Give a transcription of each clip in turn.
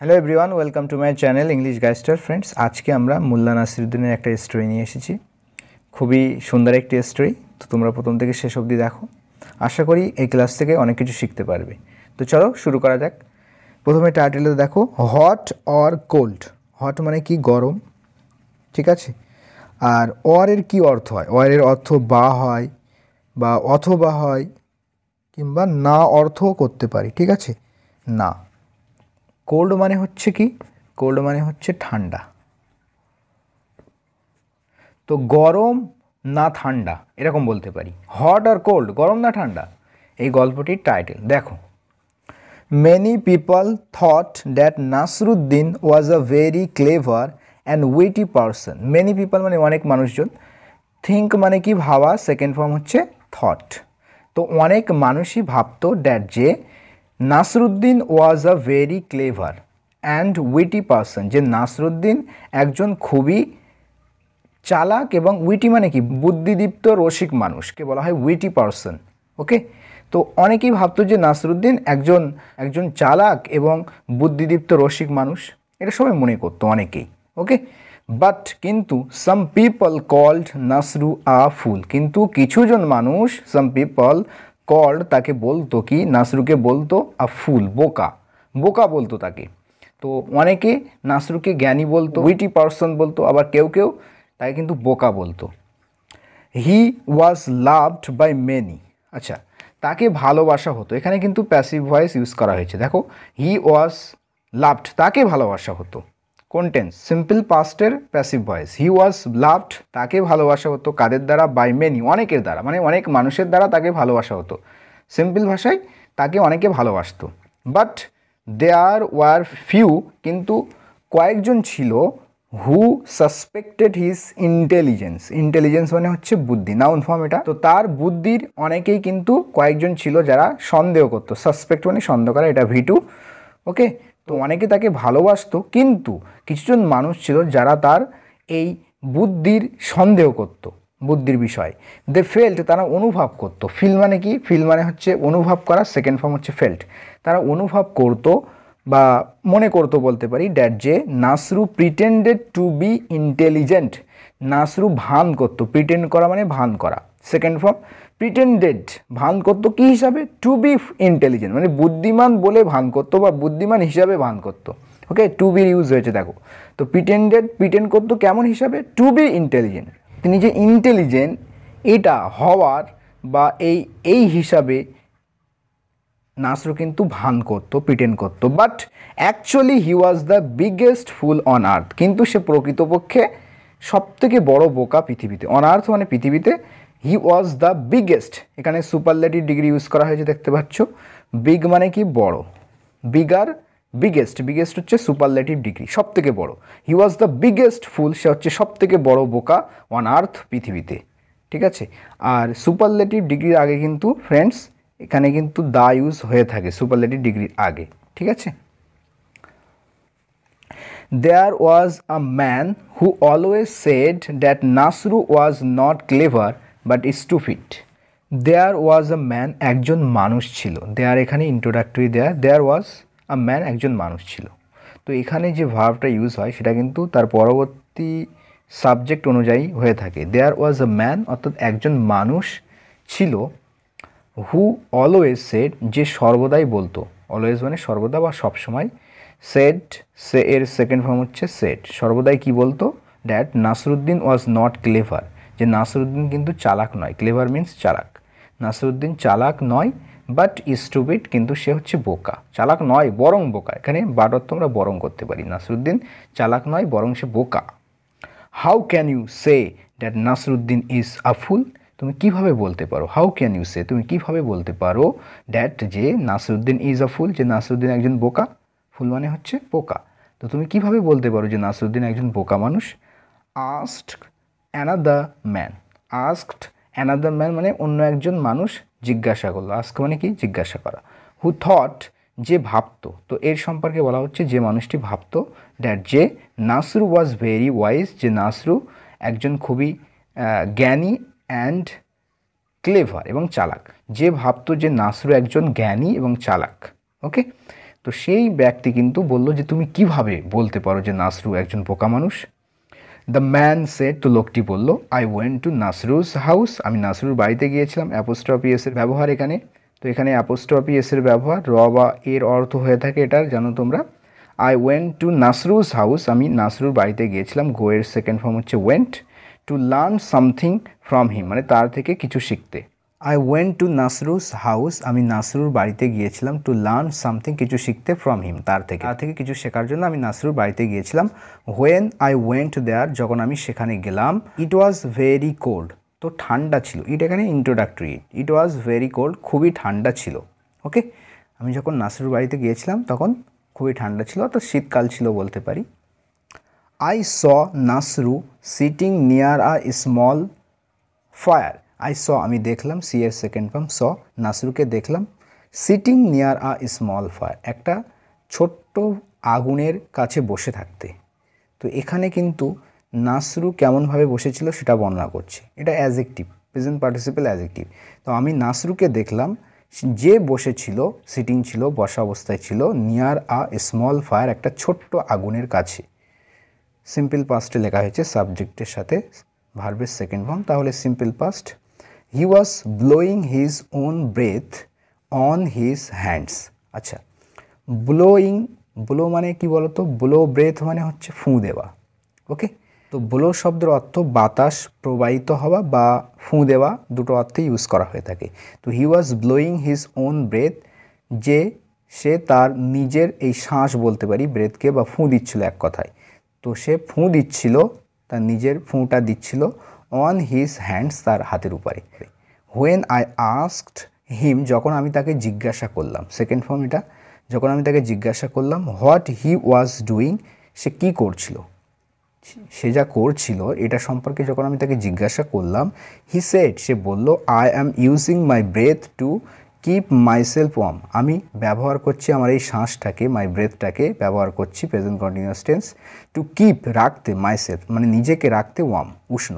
Hello everyone, welcome to my channel English গাইস্টার friends. আজকে আমরা মোল্লা নাসিরুদ্দিনের একটা স্টোরি নিয়ে এসেছি। খুবই সুন্দর একটি স্টোরি, তো তোমরা প্রথম থেকে শেষ অবধি দেখো। আশা করি এই ক্লাস থেকে অনেক কিছু শিখতে পারবে। তো চলো শুরু করা যাক। প্রথমে টাইটেলে দেখো, হট অর কোল্ড। হট মানে কি, গরম, ঠিক আছে। আর অরের কি অর্থ হয়? অরের অর্থ বা হয় বা অথবা হয়, কিংবা না অর্থও করতে পারি, ঠিক আছে, না। কোল্ড মানে হচ্ছে কি? কোল্ড মানে হচ্ছে ঠান্ডা। তো গরম না ঠান্ডা এরকম বলতে পারি। হট আর কোল্ড, গরম না ঠান্ডা, এই গল্পটির টাইটেল দেখো। Many people thought that Nasruddin was a very clever and witty person. Many people মানে অনেক মানুষজন, থিঙ্ক মানে কি ভাবা, সেকেন্ড ফর্ম হচ্ছে থট। তো অনেক মানুষই ভাবতো দ্যাট যে Nasruddin was a very clever and witty person, যে নাসরুদ্দিন একজন খুবই চালাক এবং উইটি মানে কি বুদ্ধিদীপ্ত রসিক মানুষকে বলা হয় উইটি পারসন। ওকে, তো অনেকেই ভাবতো যে নাসরুদ্দিন একজন চালাক এবং বুদ্ধিদীপ্ত রসিক মানুষ, এটা সবাই মনে করতো অনেকেই। ওকে, বাট কিন্তু সাম পিপল কল্ড নাসরু আ ফুল, কিন্তু কিছুজন মানুষ, সাম পিপল কল্ড, তাকে বলতো কি, নাসরুকে বলতো আ ফুল, বোকা, বোকা বলতো তাকে। তো অনেকে নাসরুকে জ্ঞানী বলতো, উইটি পারসন বলতো, আবার কেউ কেউ তাকে কিন্তু বোকা বলতো। হি ওয়াজ লাভড বাই মেনি। আচ্ছা, তাকে ভালোবাসা হতো, এখানে কিন্তু প্যাসিভ ভয়েস ইউজ করা হয়েছে। দেখো, হি ওয়াজ লাভড, তাকে ভালোবাসা হতো। কোন টেন্স? সিম্পল পাস্টের passive voice. He was loved, তাকে ভালোবাসা হতো, কাদের দ্বারা? বাই মেনি, অনেকের দ্বারা, মানে অনেক মানুষের দ্বারা তাকে ভালোবাসা হতো। সিম্পল ভাষায় তাকে অনেকে ভালোবাসতো। বাট দেয়ার ওয়ার ফিউ, কিন্তু কয়েকজন ছিল, হু সাসপেক্টেড হিজ ইন্টেলিজেন্স। ইন্টেলিজেন্স মানে হচ্ছে বুদ্ধি, নাউন ফর্ম এটা। তো তার বুদ্ধির অনেকেই কিন্তু কয়েকজন ছিল যারা সন্দেহ করতো। সাসপেক্ট মানে সন্দেহ করা, এটা ভি2। ওকে, তো অনেকে তাকে ভালোবাসতো, কিন্তু কিছুজন মানুষ ছিল যারা তার এই বুদ্ধির সন্দেহ করতো, বুদ্ধির বিষয়। দে ফেল্ট, তারা অনুভব করতো। ফিল মানে কি? ফিল মানে হচ্ছে অনুভব করা, সেকেন্ড ফর্ম হচ্ছে ফেল্ট। তারা অনুভব করতো বা মনে করতো বলতে পারি, দ্যাট যে নাসরু প্রিটেন্ডেড টু বি ইন্টেলিজেন্ট। নাসরু ভান করতো, প্রিটেন্ড করা মানে ভান করা, সেকেন্ড ফর্ম। প্রিটেন্ডেড, ভান করতো কি হিসাবে? টু বি ইন্টেলিজেন্ট, মানে বুদ্ধিমান বলে ভান করতো বা বুদ্ধিমান হিসাবে ভান করতো। ওকে, টু বি ইউজ হয়েছে দেখো। তো প্রিটেন্ড করতো কেমন হিসাবে? To be intelligent. তিনি যে ইন্টেলিজেন্ট এটা হওয়ার বা এই হিসাবে নাসরু কিন্তু ভান করতো, প্রিটেন্ড করতো। But actually he was the biggest full on earth, কিন্তু সে প্রকৃতপক্ষে সব থেকে বড় বোকা পৃথিবীতে। অন আর্থ মানে পৃথিবীতে। হি ওয়াজ দ্য বিগেস্ট, এখানে সুপারলেটিভ ডিগ্রি ইউজ করা হয়েছে, দেখতে পাচ্ছ। বিগ মানে কি? বড়, বিগার, বিগেস্ট, বিগেস্ট হচ্ছে সুপারলেটিভ ডিগ্রি, সব থেকে বড়। হি ওয়াজ দ্য বিগেস্ট ফুল, সে হচ্ছে সব থেকে বড় বোকা অন আর্থ, পৃথিবীতে, ঠিক আছে। আর সুপারলেটিভ ডিগ্রির আগে কিন্তু ফ্রেন্ডস এখানে কিন্তু দা ইউজ হয়ে থাকে সুপারলেটিভ ডিগ্রির আগে, ঠিক আছে। There was a man who always said that Nasru was not clever but stupid. There was a man, একজন মানুষ ছিল। There এখানে introductory there, there was a man, একজন মানুষ ছিল। তো এখানে যে ভার্বটা ইউজ হয় সেটা কিন্তু তার পরবর্তী সাবজেক্ট অনুযায়ী হয়ে থাকে। There was a man অর্থাৎ একজন মানুষ ছিল, হু অলওয়েজ সেড, যে সর্বদাই বলতো। অলওয়েজ মানে সর্বদা বা সবসময়। সেড, সে এর সেকেন্ড ফর্ম হচ্ছে সেড, সর্বদাই কি বলতো? That Nasruddin was not clever, যে নাসরুদ্দিন কিন্তু চালাক নয়। ক্লেভার মিন্স চালাক। নাসরুদ্দিন চালাক নয়, বাট স্টুপিড, কিন্তু সে হচ্ছে বোকা। চালাক নয় বরং বোকা, এখানে বাট অর্থ আমরা বরং করতে পারি। নাসরুদ্দিন চালাক নয় বরং সে বোকা। How can you say that Nasruddin is a fool, তুমি কিভাবে বলতে পারো? হাউ ক্যান ইউ সে, তুমি কিভাবে বলতে পারো দ্যাট যে নাসরুদ্দিন ইজ আ ফুল, যে নাসরুদ্দিন একজন বোকা। ফুল মানে হচ্ছে বোকা। তো তুমি কিভাবে বলতে পারো যে নাসরুদ্দিন একজন বোকা মানুষ? Asked another man. Asked another man মানে অন্য একজন মানুষ জিজ্ঞাসা করলো। আস্ক মানে কি? জিজ্ঞাসা করা। হু থট, যে ভাবতো। তো এর সম্পর্কে বলা হচ্ছে যে মানুষটি ভাবতো, দ্যাট যে নাসরু ওয়াজ ভেরি ওয়াইজ, যে নাসরু একজন খুবই জ্ঞানী অ্যান্ড ক্লেভার এবং চালাক। যে ভাবতো যে নাসরু একজন জ্ঞানী এবং চালাক। ওকে, তো সেই ব্যক্তি কিন্তু বলল যে তুমি কিভাবে বলতে পারো যে নাসরু একজন বোকা মানুষ। দ্য ম্যান সেড, তো লোকটি বলল, আই ওয়েন্ট টু নাসরুজ হাউস, আমি নাসরুর বাড়িতে গিয়েছিলাম। অ্যাপোস্ট্রফি এসের ব্যবহার এখানে, তো এখানে অ্যাপোস্ট্রফি এসের ব্যবহার র বা এর অর্থ হয়ে থাকে এটার, জানো তোমরা। আই ওয়েন্ট টু নাসরুজ হাউস, আমি নাসরুর বাড়িতে গিয়েছিলাম। গো এর সেকেন্ড ফর্ম হচ্ছে went. To learn something from him, মানে তার থেকে কিছু শিখতে। আই ওয়েন্ট টু নাসরুস হাউস, আমি নাসরুর বাড়িতে গিয়েছিলাম। টু লার্ন সামথিং, কিছু শিখতে, ফ্রম হিম, তার থেকে কিছু শেখার জন্য আমি নাসরুর বাড়িতে গিয়েছিলাম। হোয়েন আই ওয়েন্ট দেয়ার, যখন আমি সেখানে গেলাম। ইট ওয়াজ ভেরি কোল্ড, তো ঠান্ডা ছিল। ইট এখানে introductory. It was very cold, খুবই ঠান্ডা ছিল। ওকে, আমি যখন নাসরুর বাড়িতে গিয়েছিলাম তখন খুবই ঠান্ডা ছিল, অর্থাৎ শীতকাল ছিল বলতে পারি। I saw Nasru sitting near a small fire, I saw আমি দেখলাম, সি এর সেকেন্ড ফর্ম স, নাসরুকে দেখলাম। Sitting near a small fire, একটা ছোট্ট আগুনের কাছে বসে থাকতে। তো এখানে কিন্তু নাসরু কেমনভাবে বসেছিল সেটা বর্ণনা করছে। এটা অ্যাজেক্টিভ, প্রেজেন্ট পার্টিসিপেল অ্যাজেক্টিভ। তো আমি নাসরুকে দেখলাম, যে বসেছিল, সিটিং ছিল, বসা অবস্থায় ছিল, নিয়ার আ স্মল ফায়ার, একটা ছোট্ট আগুনের কাছে। সিম্পল পাস্টে লেখা হয়েছে সাবজেক্টের সাথে ভার্বের সেকেন্ড ফর্ম, তাহলে simple past. He was blowing his own breath on his hands. আচ্ছা, ব্লোয়িং, ব্লো মানে কি বলতো? ব্লো, ব্রেথ মানে হচ্ছে ফুঁ দেওয়া। ওকে, তো ব্লো শব্দের অর্থ বাতাস প্রবাহিত হওয়া বা ফুঁ দেওয়া, দুটো অর্থে ইউজ করা হয়ে থাকে। তো he was blowing his own breath, যে সে তার নিজের এই শ্বাস বলতে পারি, ব্রেথকে, বা ফুঁ দিচ্ছিল এক কথায়। তো সে ফুঁ দিচ্ছিল, তার নিজের ফুঁটা দিচ্ছিল, অন হিজ হ্যান্ডস, তার হাতের উপরে। হোয়েন আই আস্কড হিম, যখন আমি তাকে জিজ্ঞাসা করলাম, সেকেন্ড ফর্ম এটা, যখন আমি তাকে জিজ্ঞাসা করলাম, হোয়াট হি ওয়াজ ডুইং, সে কী করছিল, সে যা করছিল এটা সম্পর্কে যখন আমি তাকে জিজ্ঞাসা করলাম, হি সেড, সে বলল, I am using my breath to keep myself warm, আমি ব্যবহার করছি আমার এই শ্বাসটাকে, মাই ব্রেথটাকে ব্যবহার করছি, present continuous tense, to keep, রাখতে, মাইসেলফ মানে নিজেকে রাখতে, ওয়ার্ম উষ্ণ,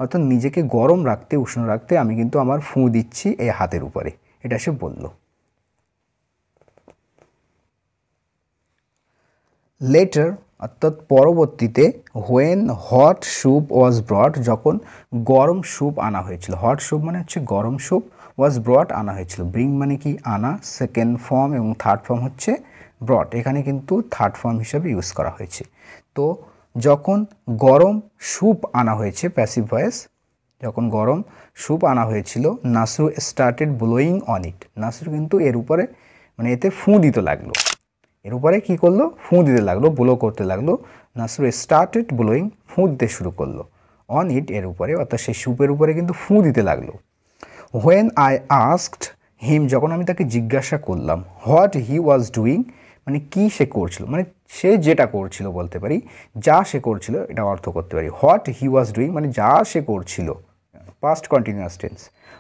অর্থাৎ নিজেকে গরম রাখতে, উষ্ণ রাখতে আমি কিন্তু আমার ফুঁ দিচ্ছি এই হাতের উপরে, এটা সে বলল। লেটার, অর্থাৎ পরবর্তীতে, হোয়েন হট স্যুপ ওয়াজ ব্রট, যখন গরম স্যুপ আনা হয়েছিল। হট স্যুপ মানে হচ্ছে গরম স্যুপ, ওয়াজ ব্রট আনা হয়েছিল। ব্রিং মানে কি আনা, সেকেন্ড ফর্ম, এবং থার্ড ফর্ম হচ্ছে ব্রট, এখানে কিন্তু থার্ড ফর্ম হিসেবে ইউজ করা হয়েছে। তো যখন গরম স্যুপ আনা হয়েছে, প্যাসিভ ভয়েস, যখন গরম স্যুপ আনা হয়েছিল, নাসরু স্টার্টেড ব্লোয়িং অন ইট, নাসরু কিন্তু এর উপরে মানে এতে ফুঁ দিতে লাগলো, এর উপরে কী করলো, ফুঁ দিতে লাগলো, ব্লো করতে লাগলো। নাসরু স্টার্টেড ব্লোয়িং, ফুঁ দিতে শুরু করলো, অন ইট, এর উপরে, অর্থাৎ সেই স্যুপের উপরে কিন্তু ফুঁ দিতে লাগলো। হোয়েন আই আস্কড হিম, যখন আমি তাকে জিজ্ঞাসা করলাম, হোয়াট হি ওয়াজ ডুইং, মানে কী সে করছিল, মানে সে যেটা করছিল বলতে পারি, যা সে করছিল এটা অর্থ করতে পারি। হোয়াট হি ওয়াজ ডুইং মানে যা সে করছিল, পাস্ট কন্টিনিউয়াস টেন্স,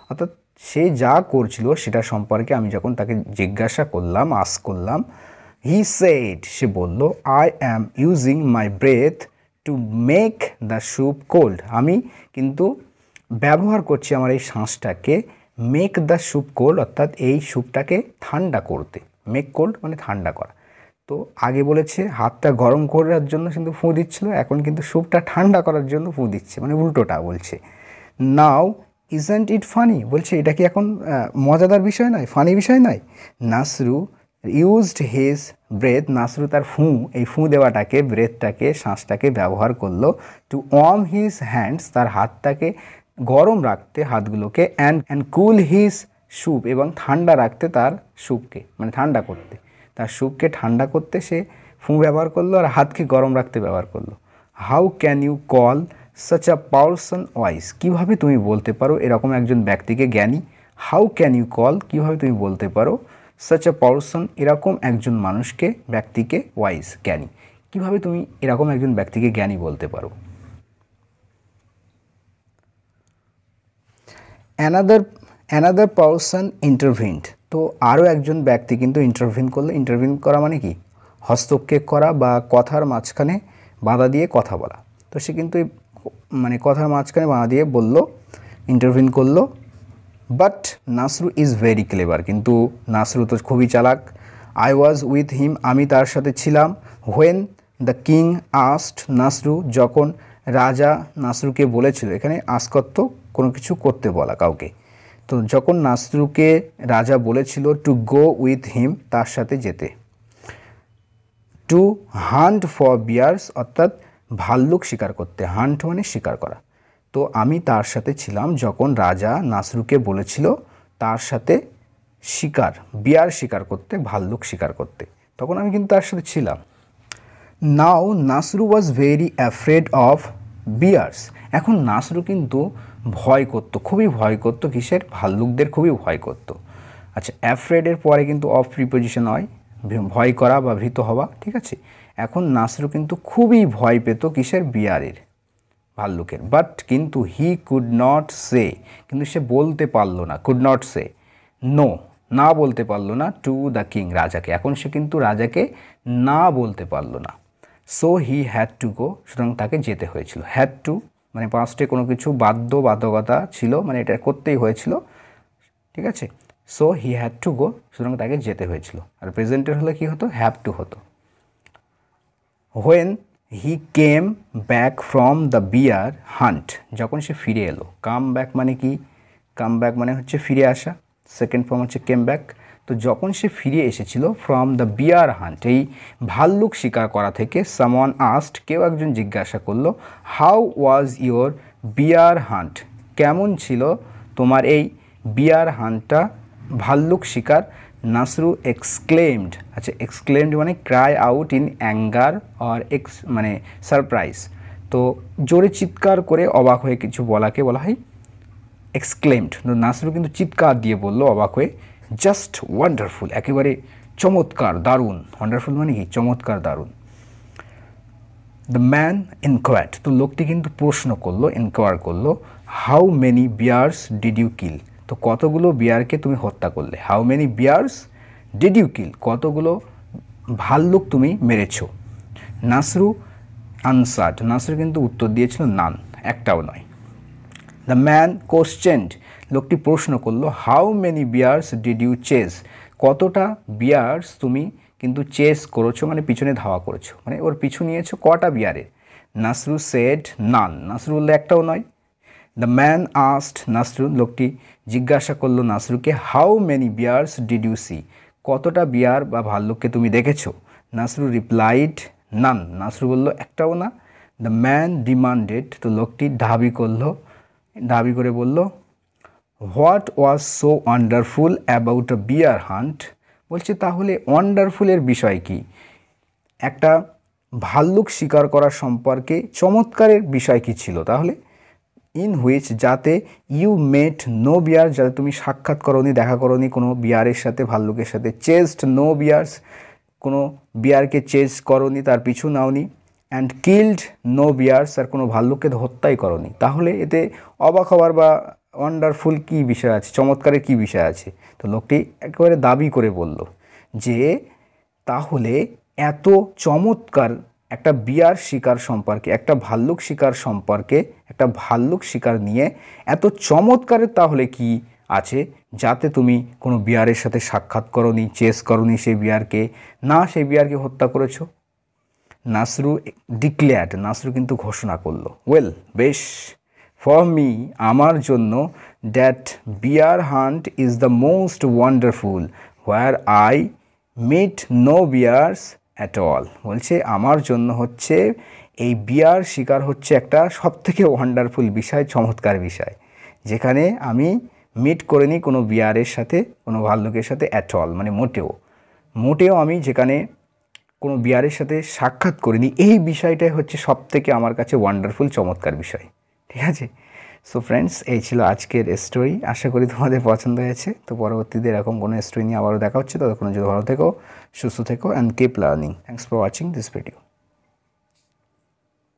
অর্থাৎ সে যা করছিল সেটা সম্পর্কে আমি যখন তাকে জিজ্ঞাসা করলাম, আস্ক করলাম, হি সেড, সে বলল, I am using my breath to make the soup cold, আমি কিন্তু ব্যবহার করছি আমার এই শ্বাসটাকে, মেক দ্য স্যুপ কোল্ড, অর্থাৎ এই স্যুপটাকে ঠান্ডা করতে। মেক কোল্ড মানে ঠান্ডা করা। তো আগে বলেছে হাতটা গরম করার জন্য কিন্তু ফুঁ দিচ্ছিল, এখন কিন্তু স্যুপটা ঠান্ডা করার জন্য ফুঁ দিচ্ছে, মানে উল্টোটা বলছে। নাও ইজন্ট ইট ফানি, বলছে এটা কি এখন মজাদার বিষয় নয়, ফানি বিষয় নয়। নাসরু ইউজড হিজ ব্রেথ, নাসরু তার ফুঁ, এই ফুঁ দেওয়াটাকে, ব্রেথটাকে, শ্বাসটাকে ব্যবহার করলো, টু ওয়ার্ম হিজ হ্যান্ডস, তার হাতটাকে গরম রাখতে, হাতগুলোকে, অ্যান্ড কুল হিজ স্যুপ, এবং ঠান্ডা রাখতে তার স্যুপকে, মানে ঠান্ডা করতে, তার স্যুপকে ঠান্ডা করতে সে ফুঁ ব্যবহার করলো, আর হাতকে গরম রাখতে ব্যবহার করলো। How can you call such a person wise, কীভাবে তুমি বলতে পারো এরকম একজন ব্যক্তিকে জ্ঞানী। হাউ ক্যান ইউ কল, কীভাবে তুমি বলতে পারো, সাচ আ পারসন, এরকম একজন মানুষকে, ব্যক্তিকে, ওয়াইজ জ্ঞানী, কীভাবে তুমি এরকম একজন ব্যক্তিকে জ্ঞানী বলতে পারো। অ্যানাদার পারসন ইন্টারভিনড, তো আরও একজন ব্যক্তি কিন্তু ইন্টারভিন করলো। ইন্টারভিন করা মানে কি, হস্তক্ষেপ করা বা কথার মাঝখানে বাধা দিয়ে কথা বলা। তো সে কিন্তু মানে কথার মাঝখানে বাধা দিয়ে বলল, ইন্টারভিন করলো। বাট নাসরু ইজ ভেরি ক্লেভার, কিন্তু নাসরু তো খুবই চালাক। আই ওয়াজ উইথ হিম, আমি তার সাথে ছিলাম। হোয়েন দ্য কিং আস্কড নাসরু, যখন রাজা নাসরুকে বলেছিল, এখানে আস্কত্ব কোনো কিছু করতে বলা কাউকে, তো যখন নাসরুকে রাজা বলেছিল টু গো উইথ হিম, তার সাথে যেতে। টু হান্ট ফর বিয়ার্স, অর্থাৎ ভাল্লুক শিকার করতে, হান্ট মানে শিকার করা। তো আমি তার সাথে ছিলাম যখন রাজা নাসরুকে বলেছিল তার সাথে শিকার, বিয়ার শিকার করতে, ভাল্লুক শিকার করতে, তখন আমি কিন্তু তার সাথে ছিলাম। নাও নাসরু ওয়াজ ভেরি অ্যাফ্রেড অফ বিয়ার্স, এখন নাসরু কিন্তু ভয় করতো, খুবই ভয় করতো, কিসের? ভাল্লুকদের খুবই ভয় করতো। আচ্ছা, অ্যাফ্রেডের পরে কিন্তু অফ প্রিপোজিশন হয়, ভয় করা বা ভীত হওয়া, ঠিক আছে। এখন নাসরু কিন্তু খুবই ভয় পেত কিসের? বিয়ারের, ভাল্লুকের। বাট কিন্তু হি কুড নট সে, কিন্তু সে বলতে পারলো না, কুড নট সে নো, না বলতে পারলো না টু দ্য কিং, রাজাকে। এখন সে কিন্তু রাজাকে না বলতে পারলো না। So he had to go, সুতরাং তাকে যেতে হয়েছিল। হ্যাড টু মানে পাস্টে কোনো কিছু বাধ্যবাধকতা ছিল, মানে এটা করতেই হয়েছিল, ঠিক আছে। So he had to go, সুতরাং তাকে যেতে হয়েছিল। আর প্রেজেন্টের হলে কি হতো? হ্যাভ টু হতো। When he came back from the bear hunt, যখন সে ফিরে এলো। কাম ব্যাক মানে কি? কাম ব্যাক মানে হচ্ছে ফিরে আসা, সেকেন্ড ফর্ম হচ্ছে কেম ব্যাক। তো যখন সে ফিরে এসেছিল ফ্রম দ্য বিয়ার হান্ট, এই ভাল্লুক শিকার করা থেকে, সামওয়ান আস্কড, কেউ একজন জিজ্ঞাসা করলো, how was your bear hunt, কেমন ছিল তোমার এই বিয়ার হান্টটা, ভাল্লুক শিকার? নাসরু এক্সক্লেমড, আচ্ছা এক্সক্লেমড মানে cry out in anger or মানে সারপ্রাইজ, তো জোরে চিৎকার করে অবাক হয়ে কিছু বলাকে বলা হয় এক্সক্লেমড। নাসরু কিন্তু চিৎকার দিয়ে বললো অবাক হয়ে, জাস্ট ওয়ান্ডারফুল, একেবারে চমৎকার, দারুণ। ওয়ান্ডারফুল মানে কি? চমৎকার, দারুণ। দ্য ম্যান ইনকোয়ার্ড, তো লোকটি কিন্তু প্রশ্ন করলো, ইনকোয়ার করলো, how many bears did you kill, তো কতগুলো বিয়ারকে তুমি হত্যা করলে? How many bears did you kill, কতগুলো ভাল্লুক তুমি মেরেছো? নাসরু আনসার্ড, নাসরু কিন্তু উত্তর দিয়েছিল নান, একটাও নয়। দ্য ম্যান কোশ্চেনড, লোকটি প্রশ্ন করলো, how many bears did you chase, কতটা বিয়ার্স তুমি কিন্তু চেস করেছো, মানে পিছনে ধাওয়া করেছো, মানে ওর পিছু নিয়েছো কটা বিয়ারে? নাসরু সেড নান, নাসরু বললো একটাও নয়। দ্য ম্যান আস্কড নাসরু, লোকটি জিজ্ঞাসা করলো নাসরুকে, how many bears did you see, কতটা বিয়ার বা ভাল্লুককে তুমি দেখেছো? নাসরু রিপ্লাইড নান, নাসরু বলল একটাও না। দ্য ম্যান ডিমান্ডেড, তো লোকটি দাবি করে বলল, what was so wonderful about a bear hunt, বলছে তাহলে ওয়ান্ডারফুলের বিষয় কি? একটা ভাল্লুক শিকার করার সম্পর্কে চমৎকারের বিষয় কি ছিল তাহলে? ইন হুইচ, যাতে ইউ মেট নো বিয়ার, যাতে তুমি সাক্ষাৎ করনি, দেখা করনি কোনো বিয়ারের সাথে, ভাল্লুকের সাথে। চেজড নো বিয়ার্স, কোনো বিয়ারকে চেজ করনি, তার পিছু নাওনি। অ্যান্ড কিল্ড নো বিয়ার্স, আর কোনো ভাল্লুককে হত্যাই করনি। তাহলে এতে অবাক হওয়ার বা ওয়ান্ডারফুল কী বিষয় আছে, চমৎকারের কী বিষয় আছে? তো লোকটি একেবারে দাবি করে বলল যে তাহলে এত চমৎকার একটা বিয়ার শিকার সম্পর্কে, একটা ভাল্লুক শিকার সম্পর্কে, একটা ভাল্লুক শিকার নিয়ে এত চমৎকারের তাহলে কি আছে যাতে তুমি কোনো বিয়ারের সাথে সাক্ষাৎ করনি, চেস করনি সেই বিয়ারকে, না সেই বিয়ারকে হত্যা করেছো? নাসরু ডিক্লেয়ার্ড, নাসরু কিন্তু ঘোষণা করলো, ওয়েল বেশ, ফর মি আমার জন্য, that bear hunt is the most wonderful where I meet no bears at all, বলছে আমার জন্য হচ্ছে এই বিয়ার শিকার হচ্ছে একটা সবথেকে ওয়ান্ডারফুল বিষয়, চমৎকার বিষয়, যেখানে আমি মিট করিনি কোনো বিয়ারের সাথে, কোনো ভাল্লুকের সাথে অ্যাট অল মানে মোটেও আমি যেখানে কোনো বিয়ারের সাথে সাক্ষাৎ করিনি, এই বিষয়টাই হচ্ছে সবথেকে আমার কাছে ওয়ান্ডারফুল, চমৎকার বিষয়। ঠিক আছে? সো ফ্রেন্ডস, এই ছিল আজকের স্টোরি। আশা করি তোমাদের পছন্দ হয়েছে। তো পরবর্তীতে এরকম কোনো স্টোরি নিয়ে আবারও দেখা হচ্ছে। ততক্ষণ যদি ভালো থেকো, সুস্থ থেকো, and keep learning. Thanks for watching this video.